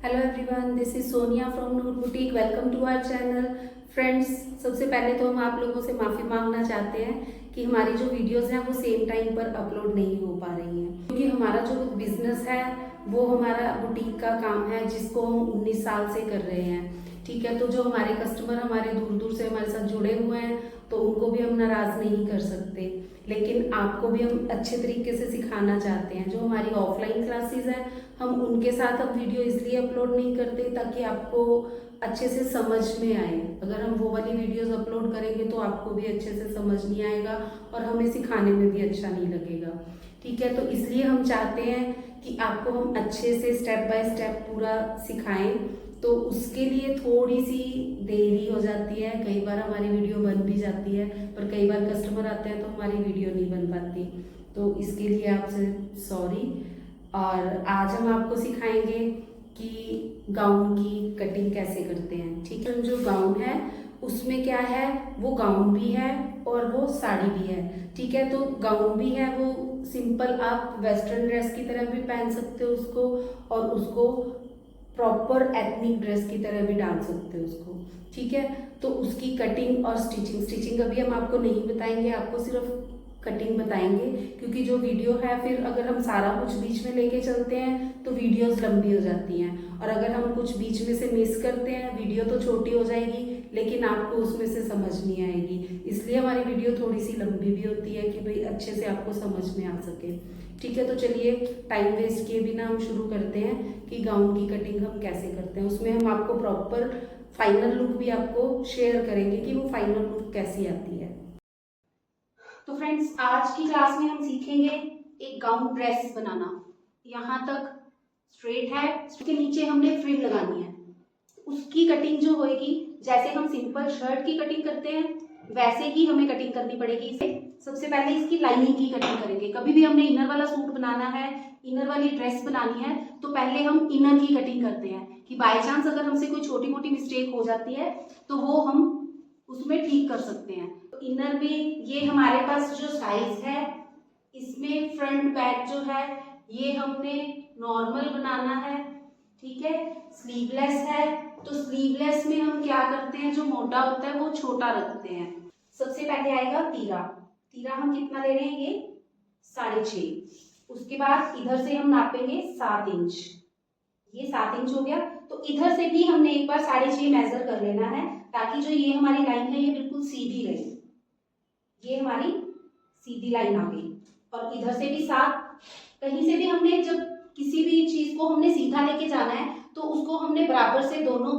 Hello everyone, this is Sonia from Noor boutique. Welcome to our channel. Friends, सबसे पहले तो हम आप लोगों से माफ़ी मांगना चाहते हैं कि हमारी जो वीडियोस हैं वो सेम टाइम पर अपलोड नहीं हो पा रही हैं, क्योंकि हमारा जो बिजनेस है वो हमारा बुटीक का काम है जिसको हम 19 साल से कर रहे हैं। ठीक है, तो जो हमारे कस्टमर हमारे दूर दूर से हमारे साथ जुड़े हुए हैं तो उनको भी हम नाराज़ नहीं कर सकते, लेकिन आपको भी हम अच्छे तरीके से सिखाना चाहते हैं। जो हमारी ऑफलाइन क्लासेस हैं हम उनके साथ अब वीडियो इसलिए अपलोड नहीं करते ताकि आपको अच्छे से समझ में आए। अगर हम वो वाली वीडियोस अपलोड करेंगे तो आपको भी अच्छे से समझ नहीं आएगा और हमें सिखाने में भी अच्छा नहीं लगेगा। ठीक है, तो इसलिए हम चाहते हैं कि आपको हम अच्छे से स्टेप बाय स्टेप पूरा सिखाएं। तो उसके लिए थोड़ी सी देरी हो जाती है, कई बार हमारी वीडियो बन भी जाती है, पर कई बार कस्टमर आते हैं तो हमारी वीडियो नहीं बन पाती, तो इसके लिए आपसे सॉरी। और आज हम आपको सिखाएंगे कि गाउन की कटिंग कैसे करते हैं। ठीक है, जो गाउन है उसमें क्या है, वो गाउन भी है और वो साड़ी भी है। ठीक है, तो गाउन भी है वो सिंपल, आप वेस्टर्न ड्रेस की तरह भी पहन सकते हो उसको, और उसको प्रॉपर एथनिक ड्रेस की तरह भी डाल सकते हो उसको। ठीक है, तो उसकी कटिंग और स्टिचिंग अभी हम आपको नहीं बताएंगे, आपको सिर्फ कटिंग बताएंगे, क्योंकि जो वीडियो है फिर अगर हम सारा कुछ बीच में लेके चलते हैं तो वीडियोस लंबी हो जाती हैं, और अगर हम कुछ बीच में से मिस करते हैं वीडियो तो छोटी हो जाएगी लेकिन आपको उसमें से समझ नहीं आएगी। इसलिए हमारी वीडियो थोड़ी सी लंबी भी होती है कि भाई अच्छे से आपको समझ में आ सके। ठीक है, तो चलिए टाइम वेस्ट किए बिना हम शुरू करते हैं कि गाउन की कटिंग हम कैसे करते हैं। उसमें हम आपको प्रॉपर फाइनल लुक भी आपको शेयर करेंगे कि वो फाइनल लुक कैसी आती है। तो फ्रेंड्स, आज की क्लास में हम सीखेंगे एक गाउन ड्रेस बनाना। यहाँ तक स्ट्रेट है, उसके नीचे हमने फ्रिल लगानी है। उसकी कटिंग जो होएगी, जैसे हम सिंपल शर्ट की कटिंग करते हैं वैसे ही हमें कटिंग करनी पड़ेगी। इसे सबसे पहले इसकी लाइनिंग की कटिंग करेंगे। कभी भी हमने इनर वाला सूट बनाना है, इनर वाली ड्रेस बनानी है, तो पहले हम इनर की कटिंग करते हैं कि बाय चांस अगर हमसे कोई छोटी मोटी मिस्टेक हो जाती है तो वो हम उसमें ठीक कर सकते हैं। तो इनर में ये हमारे पास जो साइज है, इसमें फ्रंट बैक जो है ये हमने नॉर्मल बनाना है। ठीक है, स्लीवलेस है तो स्लीवलेस में हम क्या करते हैं, जो मोटा होता है वो छोटा रखते हैं। सबसे पहले आएगा तीरा। तीरा हम कितना ले रहे हैं, ये 6.5। उसके बाद इधर से हम नापेंगे 7 इंच। ये 7 इंच हो गया, तो इधर से भी हमने एक बार 6.5 मेजर कर लेना है ताकि जो ये हमारी लाइन है ये बिल्कुल सीधी रहे। ये हमारी सीधी लाइन आ गई, और इधर से भी 7। कहीं से भी हमने जब किसी भी चीज को हमने सीधा लेके जाना है तो उसको हमने बराबर से दोनों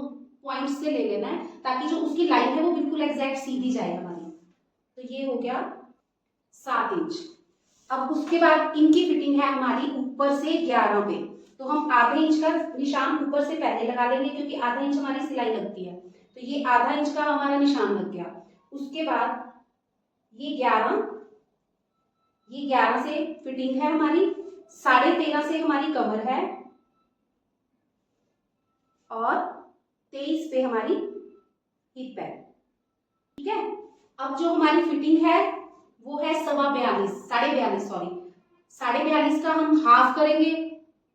पॉइंट्स से ले लेना है ताकि जो उसकी लाइन है वो बिल्कुल एग्जैक्ट सीधी जाए हमारी। तो ये हो गया 7 इंच। अब उसके बाद इनकी फिटिंग है हमारी ऊपर से 11 पे, तो हम आधे इंच का निशान ऊपर से पहले लगा लेंगे क्योंकि आधा इंच हमारी सिलाई लगती है, तो ये आधा इंच का हमारा निशान लग गया। उसके बाद ये 11 से फिटिंग है हमारी, 13.5 से हमारी कमर है, और 23 पे हमारी हिप है। ठीक है, अब जो हमारी फिटिंग है वो है 42.5 सॉरी 42.5 का हम हाफ करेंगे,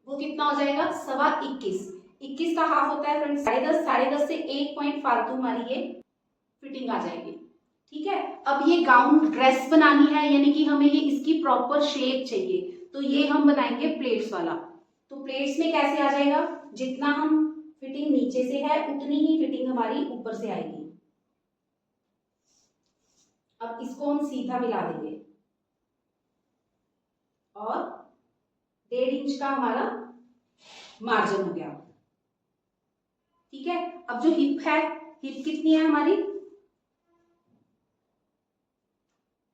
वो कितना हो जाएगा 21.25। 21 का हाफ होता है फ्रेंड्स 10.5, 10.5 से 1 पॉइंट फालतू हमारी ये फिटिंग आ जाएगी। ठीक है, अब ये गाउन ड्रेस बनानी है, यानी कि हमें ये इसकी प्रॉपर शेप चाहिए, तो ये हम बनाएंगे प्लेट्स वाला। तो प्लेट्स में कैसे आ जाएगा, जितना हम फिटिंग नीचे से है उतनी ही फिटिंग हमारी ऊपर से आएगी। अब इसको हम सीधा मिला देंगे, और 1.5 इंच का हमारा मार्जिन हो गया। ठीक है, अब जो हिप है, हिप कितनी है हमारी,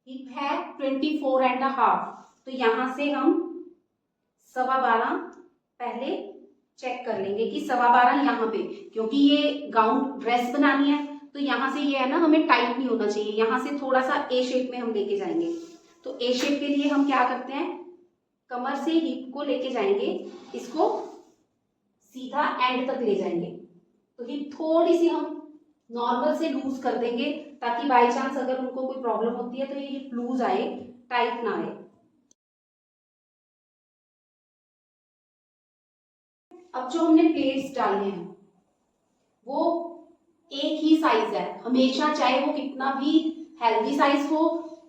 हिप है 24.5। तो यहां से हम 12.25 पहले चेक कर लेंगे कि 12.25 यहाँ पे, क्योंकि ये गाउन ड्रेस बनानी है तो यहाँ से ये है ना, हमें टाइट नहीं होना चाहिए, यहाँ से थोड़ा सा ए शेप में हम लेके जाएंगे। तो ए शेप के लिए हम क्या करते हैं, कमर से हिप को लेके जाएंगे, इसको सीधा एंड तक ले जाएंगे, तो हिप थोड़ी सी हम नॉर्मल से लूज कर देंगे ताकि बाई चांस अगर उनको कोई प्रॉब्लम होती है तो ये हिप लूज आए, टाइट ना आए। अब जो हमने प्लेट्स डाले हैं वो एक ही साइज है हमेशा, चाहे वो कितना भी हेल्दी साइज हो,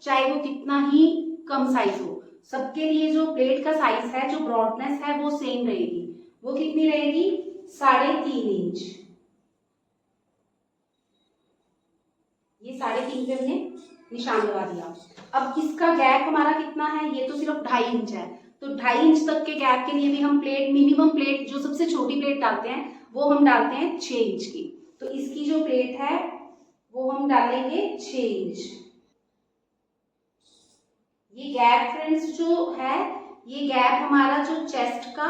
चाहे वो कितना ही कम साइज हो, सबके लिए जो प्लेट का साइज है, जो ब्रॉडनेस है वो सेम रहेगी। वो कितनी रहेगी? 3.5 इंच। ये 3.5 पे हमने निशान लगा दिया। अब इसका गैप हमारा कितना है? ये तो सिर्फ 2.5 इंच है, तो 2.5 इंच तक के गैप के लिए भी हम प्लेट, मिनिमम प्लेट जो सबसे छोटी प्लेट डालते हैं वो हम डालते हैं 6 इंच की। तो इसकी जो प्लेट है वो हम डालेंगे 6 इंच। ये गैप फ्रेंड्स जो है, ये गैप हमारा जो चेस्ट का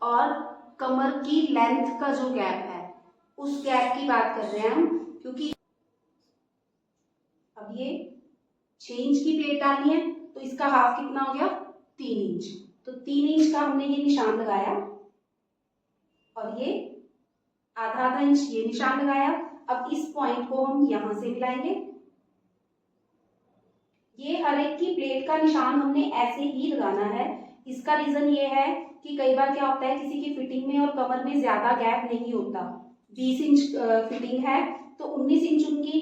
और कमर की लेंथ का जो गैप है उस गैप की बात कर रहे हैं हम, क्योंकि अब ये 6 इंच की प्लेट डालनी है तो इसका हाफ कितना हो गया? 3 इंच। तो 3 इंच का हमने ये निशान लगाया और ये आधा इंच ये निशान लगाया। अब इस पॉइंट को हम यहां से मिलाएंगे। ये हर एक की प्लेट का निशान हमने ऐसे ही लगाना है। इसका रीजन ये है कि कई बार क्या होता है, किसी की फिटिंग में और कमर में ज्यादा गैप नहीं होता। 20 इंच फिटिंग है तो 19 इंच उनकी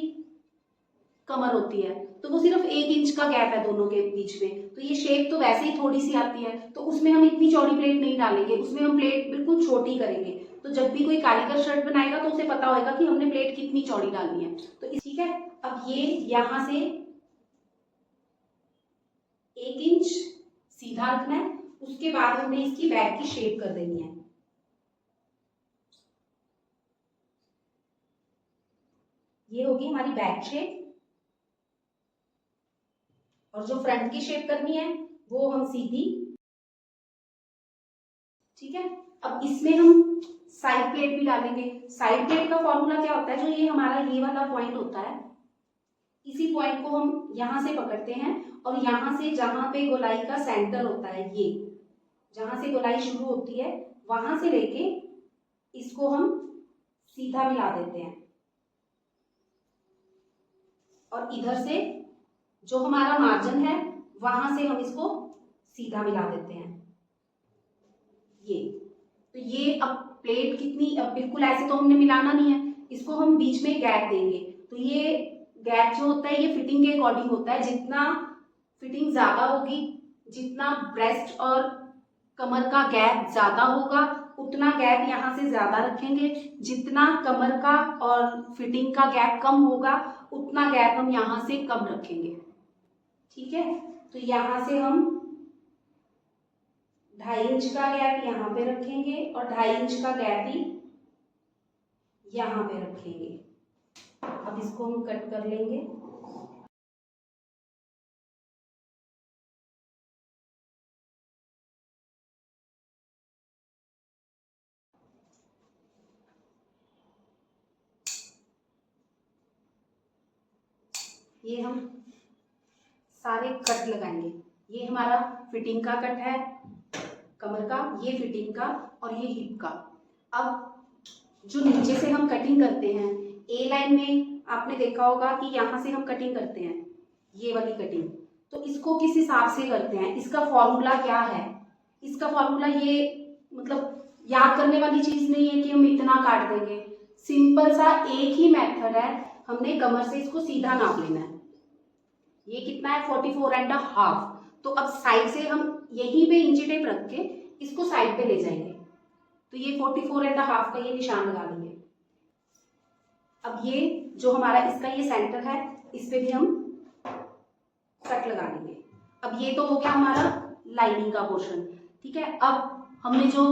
कमर होती है, तो वो सिर्फ 1 इंच का गैप है दोनों के बीच में। तो ये शेप तो वैसे ही थोड़ी सी आती है, तो उसमें हम इतनी चौड़ी प्लेट नहीं डालेंगे, उसमें हम प्लेट बिल्कुल छोटी करेंगे। तो जब भी कोई कारीगर शर्ट बनाएगा तो उसे पता होगा कि हमने प्लेट कितनी चौड़ी डालनी है। तो ठीक है, अब ये यहां से 1 इंच सीधा रखना है, उसके बाद हमने इसकी बैक की शेप कर देनी है। ये होगी हमारी बैक शेप, और जो फ्रंट की शेप करनी है वो हम सीधी। ठीक है, अब इसमें हम साइड प्लेट भी डालेंगे। साइड प्लेट का फॉर्मूला क्या होता है? जो ये हमारा ये वाला पॉइंट होता है, इसी पॉइंट को हम यहां से पकड़ते हैं और यहां से जहां पे गोलाई का सेंटर होता है, ये जहां से गोलाई शुरू होती है वहां से लेके इसको हम सीधा मिला देते हैं, और इधर से जो हमारा मार्जिन है वहां से हम इसको सीधा मिला देते हैं। ये तो ये अब प्लेट कितनी, अब बिल्कुल ऐसे तो हमने मिलाना नहीं है, इसको हम बीच में गैप देंगे। तो ये गैप जो होता है ये फिटिंग के अकॉर्डिंग होता है। जितना फिटिंग ज्यादा होगी, जितना ब्रेस्ट और कमर का गैप ज्यादा होगा उतना गैप यहाँ से ज्यादा रखेंगे। जितना कमर का और फिटिंग का गैप कम होगा उतना गैप हम यहाँ से कम रखेंगे। ठीक है, तो यहाँ से हम 2.5 इंच का गैप यहाँ पे रखेंगे और 2.5 इंच का गैप ही यहाँ पे रखेंगे। अब इसको हम कट कर लेंगे। ये हम सारे कट लगाएंगे। ये हमारा फिटिंग का कट है कमर का, ये फिटिंग का और ये हिप का। अब जो नीचे से हम कटिंग करते हैं, ए लाइन में आपने देखा होगा कि यहाँ से हम कटिंग करते हैं, ये वाली कटिंग। तो इसको किस हिसाब से करते हैं, इसका फॉर्मूला क्या है? इसका फॉर्मूला ये मतलब याद करने वाली चीज नहीं है कि हम इतना काट देंगे। सिंपल सा एक ही मेथड है, हमने कमर से इसको सीधा नाप लेना है। ये कितना है? 44.5। तो अब साइड से हम यहीं पे इंची टेप रख के इसको साइड पे ले जाएंगे, तो ये 44.5 का ये निशान लगा लेंगे। अब ये जो हमारा इसका ये सेंटर है, इस पे भी हम कट लगा लेंगे। अब ये तो हो गया हमारा लाइनिंग का पोर्शन। ठीक है, अब हमने जो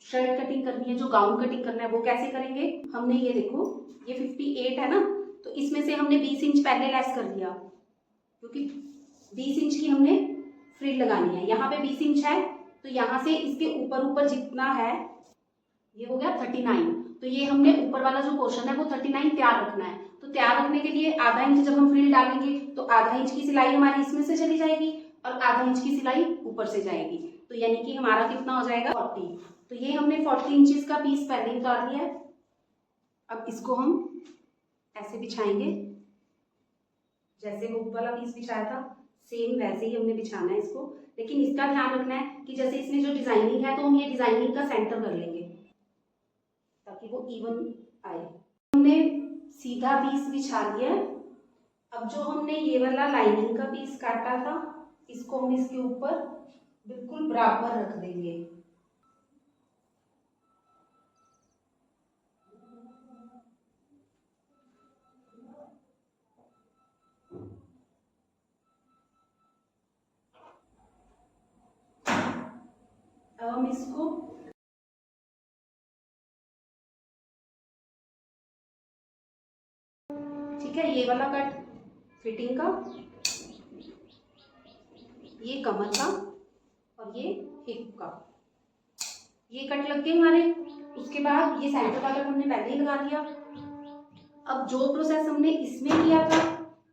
शर्ट कटिंग करनी है, जो गाउन कटिंग करना है, वो कैसे करेंगे? हमने ये देखो, ये 58 है ना, तो इसमें से हमने 20 इंच पहले लेस कर दिया, क्योंकि 20 इंच की हमने फ्रिल लगानी है। यहाँ पे 20 इंच है, तो यहाँ से इसके ऊपर ऊपर जितना है, ये हो गया 39। तो ये हमने ऊपर वाला जो पोर्शन है वो 39 तैयार रखना है। तो तैयार रखने के लिए आधा इंच जब हम फ्रिल डालेंगे तो आधा इंच की सिलाई हमारी इसमें से चली जाएगी और आधा इंच की सिलाई ऊपर से जाएगी। तो यानी कि हमारा कितना हो जाएगा? 40। तो ये हमने 40 इंचेस का पीस पहले ही उतार लिया है। अब इसको हम ऐसे बिछाएंगे, जैसे वो ऊपर वाला पीस बिछाया था सेम वैसे ही हमने बिछाना है इसको। लेकिन इसका ध्यान रखना है कि जैसे इसमें जो डिजाइनिंग है तो हम ये डिजाइनिंग का सेंटर कर लेंगे। ताकि वो इवन आए। हमने सीधा पीस बिछा लिया। अब जो हमने ये वाला लाइनिंग का पीस काटा था, इसको हम इसके ऊपर बिल्कुल बराबर रख देंगे। अब हम इसको ठीक है, ये वाला कट फिटिंग का, ये कमर का और ये हिप का, ये कट लग गए हमारे। उसके बाद ये सेंटर का कट हमने पहले ही लगा दिया। अब जो प्रोसेस हमने इसमें किया था,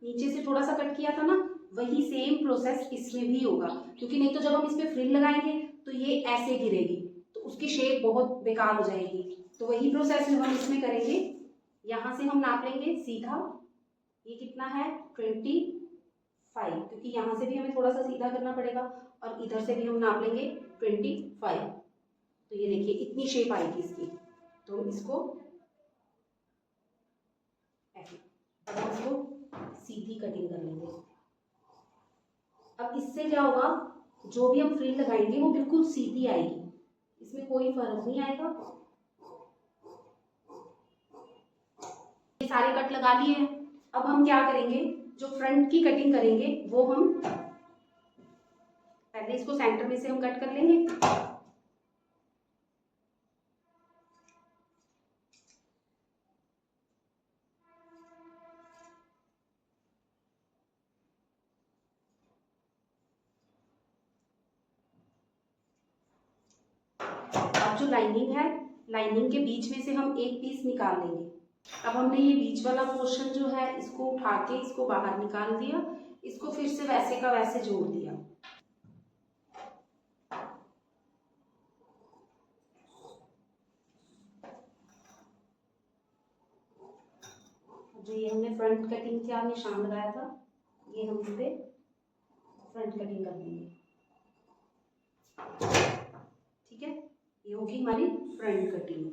नीचे से थोड़ा सा कट किया था ना, वही सेम प्रोसेस इसमें भी होगा, क्योंकि नहीं तो जब हम इस पे फ्रिल लगाएंगे तो ये ऐसे गिरेगी, तो उसकी शेप बहुत बेकार हो जाएगी। तो वही प्रोसेस हम इसमें करेंगे। यहाँ से हम नाप लेंगे सीधा, ये कितना है 25, क्योंकि यहाँ से भी हमें थोड़ा सा सीधा करना पड़ेगा और इधर से भी हम नाप लेंगे 25। तो ये देखिए इतनी शेप आएगी इसकी। तो इसको ऐसे, अब हम इसको सीधी कटिंग कर लेंगे। अब इससे क्या होगा, जो भी हम फ्रिल लगाएंगे वो बिल्कुल सीधी आएगी, इसमें कोई फर्क नहीं आएगा। ये सारे कट लगा लिए हैं। अब हम क्या करेंगे, जो फ्रंट की कटिंग करेंगे वो हम पहले इसको सेंटर में से हम कट कर लेंगे। अब जो लाइनिंग है, लाइनिंग के बीच में से हम एक पीस निकाल लेंगे। अब हमने ये बीच वाला पोर्शन जो है इसको उठा के इसको बाहर निकाल दिया, इसको फिर से वैसे का वैसे जोड़ दिया। जो ये हमने फ्रंट कटिंग का निशान लगाया था, ये हम इस पे फ्रंट कटिंग कर देंगे। ठीक है, ये होगी हमारी फ्रंट कटिंग।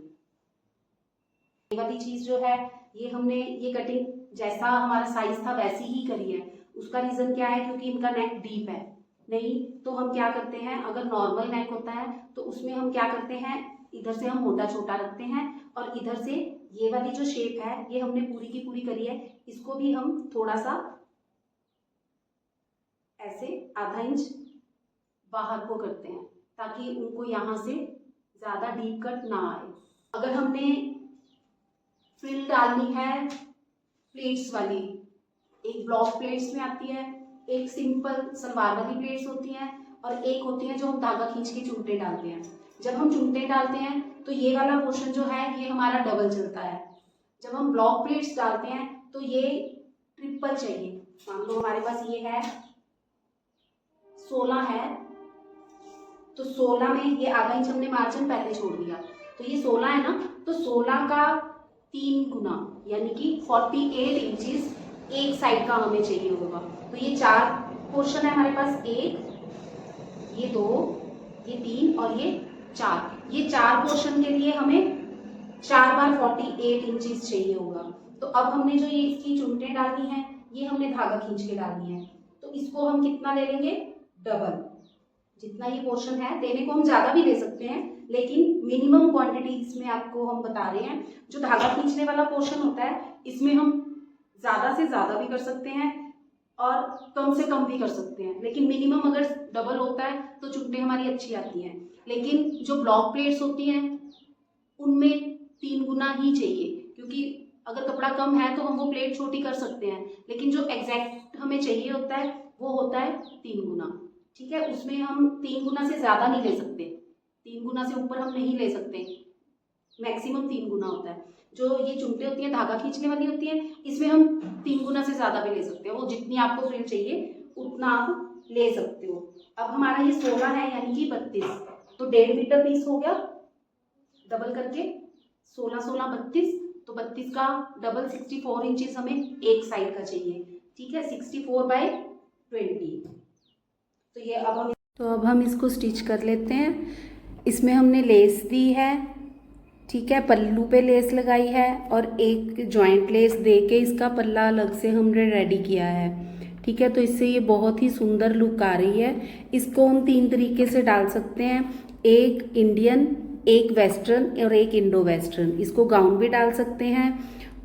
ये वाली चीज जो है, ये हमने ये कटिंग जैसा हमारा साइज था वैसी ही करी है। उसका रीजन क्या है, क्योंकि इनका नेक डीप है। नहीं तो हम क्या करते हैं, अगर नॉर्मल नेक होता है तो उसमें हम क्या करते हैं, इधर से हम मोटा छोटा रखते हैं और इधर से ये वाली जो शेप है ये हमने पूरी की पूरी करी है, इसको भी हम थोड़ा सा ऐसे आधा इंच बाहर को करते हैं ताकि उनको यहाँ से ज्यादा डीप कट ना आए। अगर हमने फ्रिल डालनी है प्लेट्स वाली, एक ब्लॉक प्लेट्स में आती है, एक सिंपल सलवार वाली प्लेट्स होती हैं और एक होती है जो हम धागा खींच के चुनटे डालते हैं। जब हम चुनटे डालते हैं तो ये वाला पोर्शन जो है ये हमारा डबल चलता है। जब हम ब्लॉक प्लेट्स डालते हैं तो ये ट्रिपल चाहिए। मान लो हमारे पास ये है 16 है, तो 16 में ये आधा इंच हमने मार्जिन पहले छोड़ दिया, तो ये 16 है ना, तो 16 का 3 गुना यानी कि 48 इंचेस एक साइड का हमें चाहिए होगा। तो ये 4 पोर्शन है हमारे पास, 1, ये 2, ये 3 और ये 4। ये 4 पोर्शन के लिए हमें 4 बार 48 इंचेस चाहिए होगा। तो अब हमने जो ये इसकी चुनटे डालनी है ये हमने धागा खींच के डालनी है, तो इसको हम कितना ले लेंगे, डबल। जितना ये पोर्शन है, देने को हम ज्यादा भी ले सकते हैं लेकिन मिनिमम क्वांटिटी इसमें आपको हम बता रहे हैं। जो धागा खींचने वाला पोर्शन होता है इसमें हम ज्यादा से ज्यादा भी कर सकते हैं और कम से कम भी कर सकते हैं, लेकिन मिनिमम अगर डबल होता है तो चुनटे हमारी अच्छी आती हैं। लेकिन जो ब्लॉक प्लेट्स होती हैं उनमें 3 गुना ही चाहिए, क्योंकि अगर कपड़ा कम है तो हम वो प्लेट छोटी कर सकते हैं, लेकिन जो एग्जैक्ट हमें चाहिए होता है वो होता है 3 गुना। ठीक है, उसमें हम 3 गुना से ज्यादा नहीं ले सकते, 3 गुना से ऊपर हम नहीं ले सकते, मैक्सिमम 3 गुना होता है। जो ये चुनटे होती हैं धागा खींचने वाली होती हैं, इसमें हम 3 गुना से ज्यादा भी ले सकते हैं, वो जितनी आपको फ्रिल चाहिए उतना आप ले सकते हो। अब हमारा ये 16 है यानी कि 32, तो 1.5 मीटर पीस हो गया, डबल करके 16 16 32, तो 32 का डबल 64 इंचेस हमें एक साइड का चाहिए। ठीक है, 64/20। तो अब हम इसको स्टिच कर लेते हैं। इसमें हमने लेस दी है ठीक है, पल्लू पे लेस लगाई है और एक जॉइंट लेस दे के इसका पल्ला अलग से हमने रेडी किया है। ठीक है, तो इससे ये बहुत ही सुंदर लुक आ रही है। इसको हम 3 तरीके से डाल सकते हैं, एक इंडियन, एक वेस्टर्न और एक इंडो वेस्टर्न। इसको गाउन भी डाल सकते हैं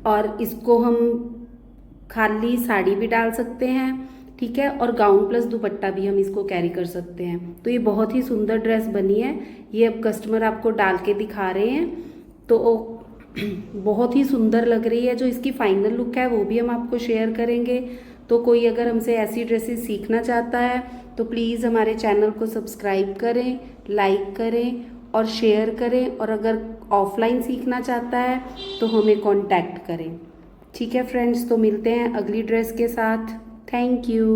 और इसको हम खाली साड़ी भी डाल सकते हैं। ठीक है, और गाउन प्लस दुपट्टा भी हम इसको कैरी कर सकते हैं। तो ये बहुत ही सुंदर ड्रेस बनी है। ये अब कस्टमर आपको डाल के दिखा रहे हैं, तो बहुत ही सुंदर लग रही है। जो इसकी फाइनल लुक है वो भी हम आपको शेयर करेंगे। तो कोई अगर हमसे ऐसी ड्रेसेस सीखना चाहता है तो प्लीज़ हमारे चैनल को सब्सक्राइब करें, लाइक करें और शेयर करें। और अगर ऑफलाइन सीखना चाहता है तो हमें कांटेक्ट करें। ठीक है फ्रेंड्स, तो मिलते हैं अगली ड्रेस के साथ। Thank you.